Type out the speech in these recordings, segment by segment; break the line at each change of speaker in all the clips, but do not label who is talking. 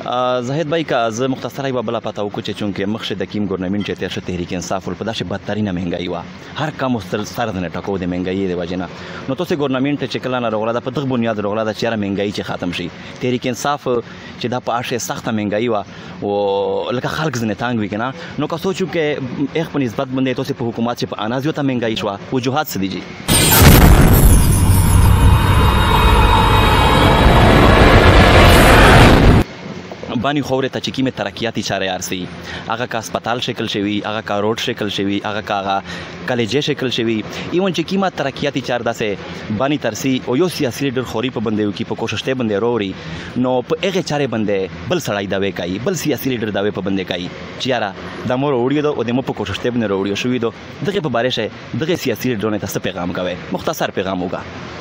زاهد بھائی کا زه مختصره یوه بله پته وکړو چې چونکې مخکې د کیم ګورنمنټ چې تېر شه تحریک انصاف ول په داسې بدترینه مهنګایي وه هر کم سر ځنې ټکو د مهنګایي د وجې نه نو تاسې ګورنمنټ چې کله نه راغله دا په دغه بنیاد راغله ده چې یاره مهنګایي چې ختم شي تحریک انصاف چې دا په هر شی سخته مهنګایي وه او لکه خلک ځنې تانګ وي که نه نو که سوچو کې ایخ په نسبت باندې تاسې په حکومت چې په انازیو ته مهنګایي شوه وجوهات څه دي جي بانی خورې ته چې کومې ترقیاتي چارې ارسي هغه که اسپتال شکل شوي هغه که روډ شکل شوي هغه که هغه کالجې شکل شوي ایون چې کومه ترقیاتي چار داسې بانی ترسي او یو سیاسي لیډر خوري په بندې وکړي په کوشش ته بندې وروړي نو په هغې چارې بندې بل سړی دعوې کوي بل سیاسي لیډر دعوې په بندې کوي چې یاره دا مو راوړي دو او د مو په کوشش ته بندې راوړي شوي دو دغې په باره شه دغې سیاسي لیډرونو ته څه پیغام کوئ مختصر پیغام وکړه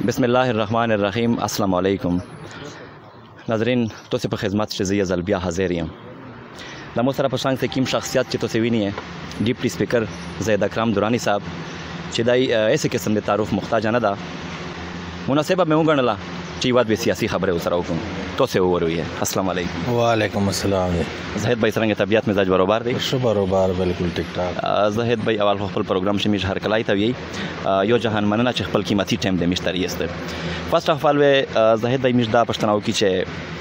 بسم الله الرحمن الرحیم السلام علیکم ناظرین تاسو په خدمت چې زه ځل بیا حاضر یم د مو سره په شان کې کوم شخصیت چې تاسو وینئ ډیپټي سپیکر زید اکرم درانی صاحب چې دای ایسه قسم د تعارف محتاج نه ده مناسبه مې وګڼله چې یو د سیاسي خبره وسره وکړم تاسو وروي السلام علیکم
وعلیکم السلام
زاهد بھائی څنګه طبیعت مزاج برابر دی
ښه برابر بالکل ټیک ټاک
زاهد بھائی اول خپل پروګرام چې میش هر کلای ته وی یو جهان مننه چې خپل قیمتي ټایم د مشتری است فرست اف آل زاهد بھائی میش دا پښتنو کې چې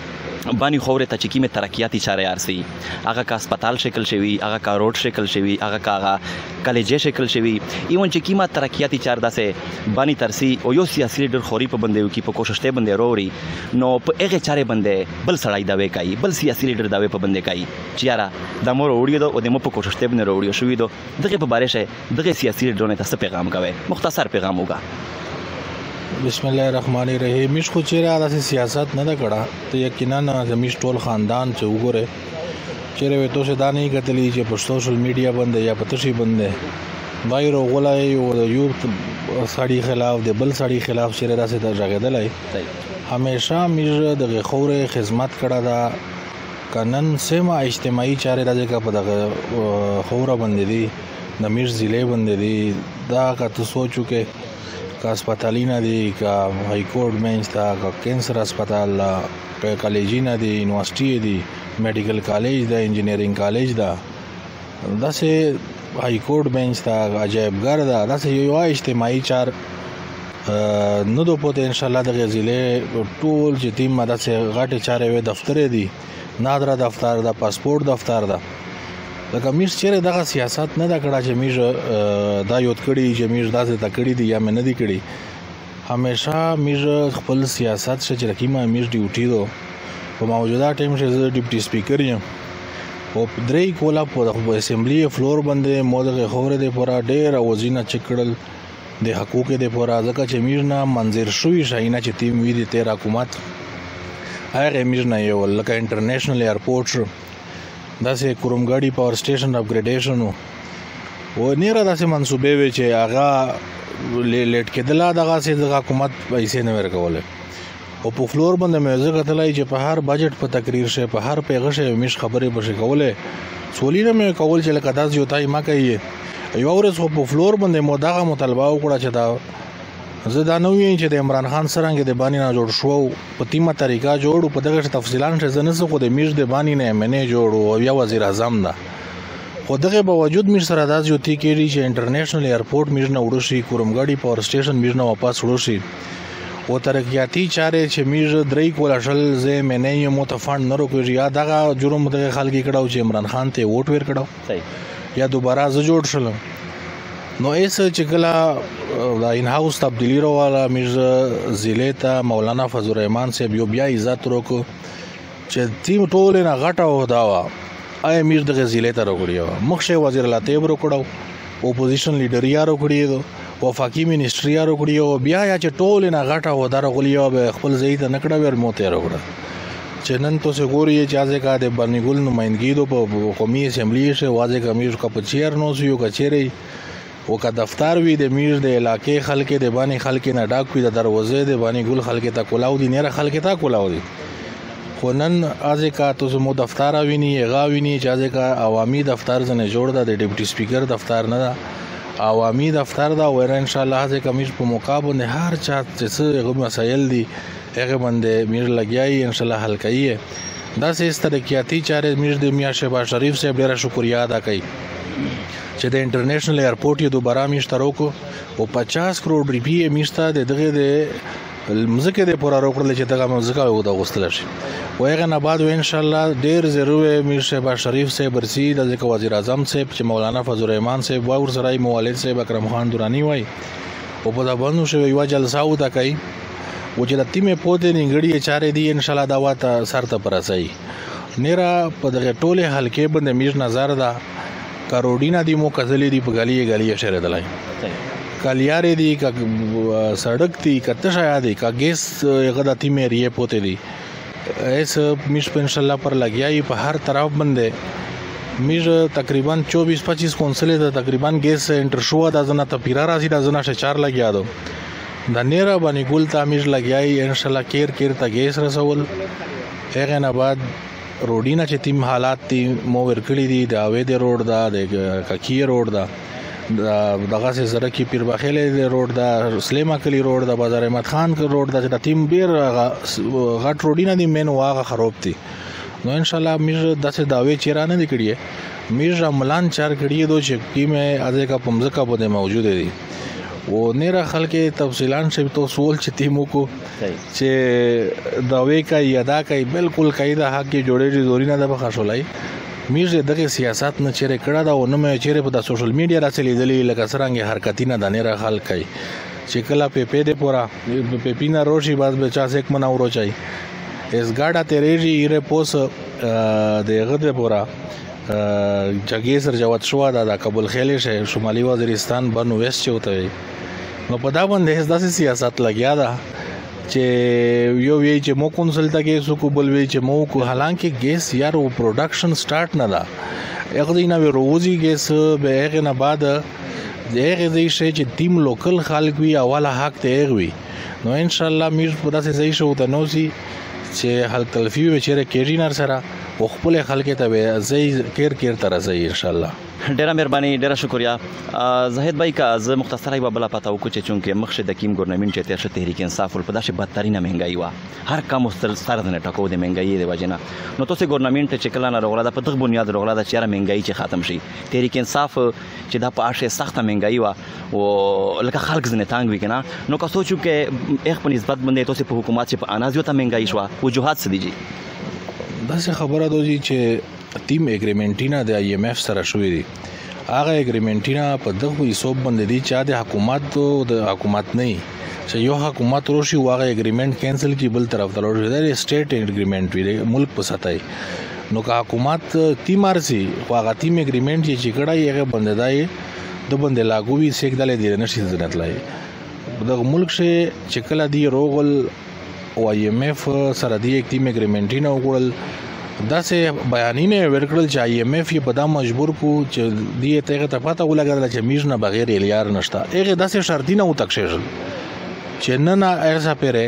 بانی خورې ته چې کومې ترقیاتي چارې ارسي هغه که اسپتال شکل شوي هغه که روډ شکل شوي هغه که هغه کالجې شکل شوي ایون چې کومه ترقیاتي چار داسې بانی ترسي او یو سیاسي لیډر خوري په بندې وکړي په کوشش ته بندې وروړي نو په هغې چارې بندې بل سړی دعوې کوي بل سیاسي لیډر دعوې په بندې کوي چې یاره دا مو راوړي دو او د مو په کوشش ته بندې راوړي شوي دو دغې په باره شه دغې سیاسي لیډرونو ته څه پیغام کوئ مختصر پیغام وکړه
بسم الله الرحمن الرحیم مش خو چیرې داسې سیاست نه ده کړه ته یقینا زموږ ټول خاندان چې وګوره چیرې وې تاسو دا نه کتلی چې په سوشل میډیا باندې یا په تشي باندې غیر غولای او د یو سړی خلاف د بل سړی خلاف چیرې داسې د ژغېدلای همیشه موږ د خورې خدمت کړه دا قانون سیمه اجتماعي چارې راځي په دغه خوره باندې دي د موږ ضلع باندې دي دا که ته سوچو کې کا اسپتالینه دي کا های کورټ مینس تا کا کینسر اسپتال لا کالجینه دي یونیورسيټي دي میډیکل کالج دا انجینرینګ کالج دا داسې های کورټ مینس تا عجایبګر دا داسې یو اجتماعي چار نو دو پته ان شاء الله د غزلې ټول چې تیم داسې غاټه چارې وي دفتر دي نادره دفتر دا پاسپورت دفتر دا لکه میش چیرې دغه سیاست نه دا کړه چې میش دا یو کړي چې میش داسې تا کړي دي یا مې نه دي کړي همیشه میش خپل سیاست چې رقیمه میش ډیوټي دو په موجوده ټایم چې زه ډیپټي سپیکر یم او درې کولا په اسمبلی فلور باندې موده خبره ده پورا ډېر اوزینه چکړل د حقوق ده پورا ځکه چې میش نه منظر شوی شاینه چې تیم وی دي تیر حکومت هغه میش نه یو لکه انټرنیشنل ایرپورټ داسې کورومګاډي پاور سټیشن اپګریډیشن او نیره داسې منصوبې وي چې هغه لیټ کېدله دغه سي د حکومت پیسې نه ورکول او په فلور باندې مې ځکه تلای چې په هر بجټ په تقریر شه په هر پیغه شه مش خبرې بشه کوله سولینه مې کول چې لکه داس یو تای ما کوي یو ورځ په فلور باندې مو دغه مطالبه وکړه چې دا زه دا نو وین چې د عمران خان سره د بانی نه جوړ شو په تیمه طریقه جوړ په دغه تفصیلان څه زنه څه خو د میش د بانی نه منې جوړ او یا وزیر اعظم دا خو دغه باوجود میش سره داس یو تی کېږي چې انټرنیشنل ایرپورټ میش نه وړو شي کورومګاډي پاور سټیشن میش نه واپس وړو شي او ترقیاتی چارې چې میش درې کول شل زه منې یو متفاند نه روکوي یا دغه جرم دغه خلک کړهو چې عمران خان ته ووټ ور کړو یا دوباره ز جوړ شل نو ایس چې کله د ان هاوس تبدیلی راواله میرزا ضلع ته مولانا فضل الرحمن صاحب یو بیا عزت وکړو چې تیم ټول نه غټه ودا وا آی میر د ضلع ته راغړیو مخشه وزیر لطیف وکړو اپوزیشن لیډر یا راغړیو وفاقي منسټری یا راغړیو بیا یا چې ټول نه غټه ودا راغړیو به خپل ځای ته نکړه ور موته راغړه چې نن تاسو ګورئ چې ځکه کا د برنیګل نمائندګي په قومي اسمبلی شه واځه کمیش کا پچیر نو سيو کچيري او که دفتر وي د میر د علاقې خلک د بانی خلک نه ډاک وي د دروازې د بانی ګل خلک ته کولاو دي نه خلک ته کولاو دي خو نن ازکه تاسو مو دفتر ویني غاویني چې ازکه عوامي دفتر زنه جوړ د ډیپټي سپیکر دفتر نه عوامي دفتر دا وره ان شاء الله ځکه میش په موقع باندې هر چا چې څه هغه مسایل دي هغه باندې میش لګیای ان شاء الله حل کوي دا سه ترقیاتی چارې میش د میاں شهباز شریف صاحب ډیره شکریا ادا کوي چې د انټرنیشنل ایرپورټ یې دوباره میشترو کو او 50 کروڑ روپیه میشته دغه د مزکه د پورا روکړل چې دغه مزکه او د غوستل شي وایغه نه بعد ان شاء الله ډیر ضروري میر شهباز شریف صاحب برسي د وزیر اعظم صاحب چې مولانا فضل الرحمن صاحب ور سره مولد صاحب اکرم خان دورانی وای او په دا باندې شو یو جلسه او دا کوي و چې د تیمه پوده نیګړی چارې دی ان شاء الله دا واته سرته پرسي نیرا په دغه ټوله حلقې باندې میر نظر دا کروڑینا دی مو کزلی دی په غلی شهر دلای کالیارې دی کا سړک دی کته شایا دی کا ګیس غداتی مې ریه پوته دی ایس میش په ان شاء الله پر لګیای په هر طرف باندې میش تقریبا 24-25 کونسل ته تقریبا ګیس انټر شو د ازنه ته پیرا راځي د ازنه شچار لګیا دو د نیرا باندې ګول ته میش لګیای ان شاء الله کیر ته ګیس رسول هغه نه بعد روډینا چې تیم حالات تی مو ورکړی دي د اوې د روډ دا د ککی روډ دا دغه سره کې پیر بخیلې روډ دا سلیما کلی روډ دا بازار احمد خان کا روډ دا چې تیم ډیر غټ روډینا دي مین واغه خراب دي نو ان شاء الله میر داسې داوی چیرانه دي کړی میر رملان چار کړی دو چې کی مې اځه کا پمزکا بده موجود دي و نیره خلک تفصیلان شي تو سوال چې تیمو کو چې داوی کا یادا کوي بالکل قاعده حق کې جوړېږي زوري نه د بخښولای میر دغه سیاست نه چیرې کړه دا و نه مې چیرې په د سوشل میډیا راځلې دلی لکه سرانګي حرکتینه د نیره خلک کوي چې کله په پیډه پورا په پینا روشي باز به 40 منا ورو چای اس ګاډه تیرېږي یره پوس دغه د پورا جګې سر جوات شو دا کابل خېلې شه شمالي وزیرستان بنو ویست چوته نو په دا باندې داسې سیاست لګیا دا چې یو وی چې مو کنسلټ کې سو کو بل وی چې مو کو حالانکه ګیس یار او پروډکشن سٹارټ نه دا یغه دینا وی روزي ګیس به هغه نه بعد دغه دې شي چې تیم لوکل خلک وی اوله حق ته وی نو ان شاء الله میر په داسې ځای شو ته نو سي چې حل تلفي و چیرې کېجینر سره او خپل خلک ته زئی کیر تر زئی ان شاء الله
ډیره مهرباني ډیره شکریا زاهد بھائی کا ز مختصره یو بل پتا وکړو چې چونکه مخشه د کیم ګورنمنت چې تیر تحریک انصاف په داسې بدترینه مهنګای و هر کم مستل سره نه ټکو د مهنګای دی وجنه نو تاسو ګورنمنت چې کله نه روغلا د په دغه بنیاد روغلا د چیرې مهنګای چې ختم شي تحریک انصاف چې د پاشه سخت مهنګای و او لکه خلک زنه تانګ وکنه نو که سوچو کې ایک په نسبت باندې تاسو په حکومت چې په انازیو ته مهنګای شو وجوهات څه دي
داسې خبره دوی چې ټیم اګریمنټینا د آی ایم ایف سره شوې دي هغه اګریمنټینا په دغه حساب باندې دي چې د حکومت د حکومت نه چې یو حکومت روشي واغه اګریمنٹ کینسل کی بل طرف ته روشي د سټیټ اګریمنٹ وی ملک په ساتای نو که حکومت تیمارسي واغه تیم اګریمنٹ چې کړه یې بنددای د بند لاګو وی سیک دلې دي نشي ځنت لای د ملک چې کله دی روغل او آی ایم ایف سره دی یک تیم اګریمنټینا وګړل دا سه بیانینه ورکړل چې آی ایم ایف یې په دا مجبور کو چې دی ته ته پته ولګل چې میژ نه بغیر الیار نشته هغه داسې شرطینه او تکشل چې نه ایسا پیره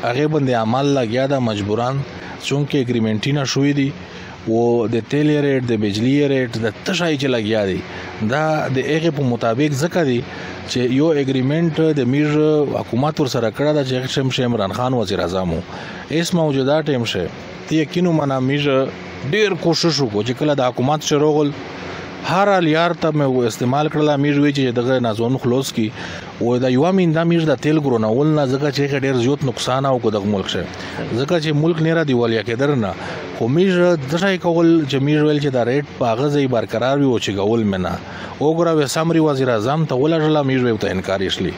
هغه باندې عمل لګیا دا مجبوران چونکه اګریمنټینا شوې دي او د تیل ریټ د بجلی ریټ د تشای چې لګیا دي دا د هغه په مطابق ځکه دي چې یو اګریمنٹ د میر حکومت ور سره کړه د چې عمران خان وزیر اعظم ایس موجوده ټیم شه ته یقینو منا میر ډیر کوشش وکړو چې کله د حکومت شروغل هر الیار ته مې استعمال کړل میر وی چې دغه نازون خلاص کی او دا یو مين د میر د تیل ګرونول نه ځکه چې ډیر زیات نقصان او د ملک شه ځکه چې ملک نه را دیوالیا کېدر نه خو میر د ځای کول چې میر ویل چې دا ریټ په غزي برقرار وي او چې ګول منا او ګره سامری وزیر اعظم ته ولړل میر وی ته انکار شلی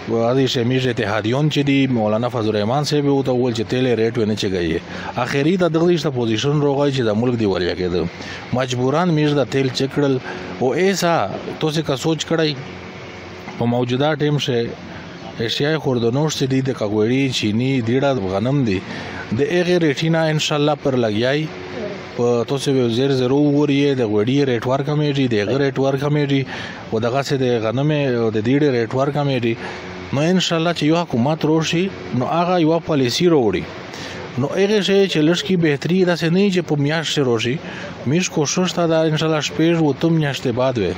و هذه شمیج اتحادیون چې دی مولانا فضل الرحمن صاحب او ته ول چې تیل ریټ ونه چې گئی اخیری د دغه پوزیشن روغای چې د ملک دیوالیا کېد مجبوران میر د تیل چکړل او ایسا توسه کا سوچ کړای په موجوده ټیم شه ایشیای خوردنوش چې دی د کاګوړی چینی دیړه غنم دی د ایغه ریټینا ان شاء الله پر لګیای په توسه وزیر ضرور یې د غوړی ریټ ور کمیټي د ایغه ریټ ور کمیټي او دغه سه د غنم او د دیړه ریټ ور کمیټي نو ان شاء الله چې یو حکومت روشي نو هغه یو پالیسی وروړي نو هغه شی چې لږ بهتري دا څه نه چې په میاشت روشي میش کوشش تا دا ان شاء الله شپږ و تم میاشتې بعد وي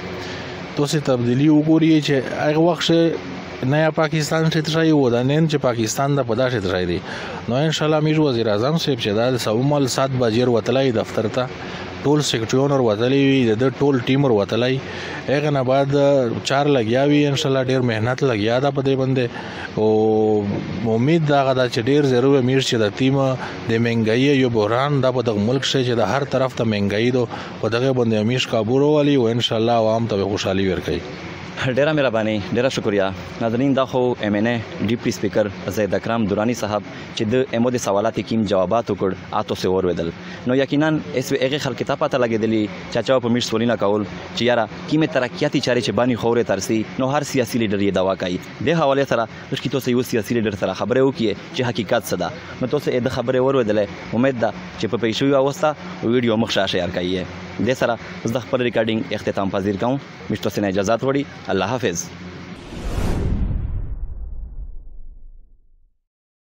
تاسې تبدیلي وګورئ چې هغه وخت نیا پاکستان چې تشای و دا نن چې پاکستان د پدا چې تشای دی نو ان شاء الله میش وزیر اعظم صاحب چې دا سومل 7 بجې وتلای دفتر ته ټول سیکریټریون ور وتلې د ټول ټیم ور وتلای هغه نه بعد 4 لګیاوی ان شاء الله ډیر مهنت لګیا دا په دې باندې او امید دا غدا چې ډیر ضروري میر چې د ټیم د منګای یو بحران دا په دغه ملک شي چې د هر طرف ته منګای دو په دغه باندې امیش کابو والی او ان شاء الله عوام ته خوشحالي ورکړي
ډیره مهرباني ډیره شکریا ناظرین دا خو ام ان ای ډیپټي سپیکر زید اکرم درانی صاحب چې د امو د سوالات کیم جوابات وکړ اته سه اورویدل نو یقینا اس هغه خلک ته پته لګیدلی چاچا په میش سولینا کول چې یاره کیمه ترقیاتی چاري چې بانی خوره ترسي نو هر سیاسي لیډر یې دوا کوي د حواله سره چې تاسو یو سیاسي لیډر سره خبره وکړي چې حقیقت څه ده نو تاسو د خبره اورویدل امید ده چې په پیښوي اوستا ویډیو مخ شیر کړئ د سره زه خپل ریکارډینګ اختتام پذیر کوم مشتو سینه اجازه وړي الله حافظ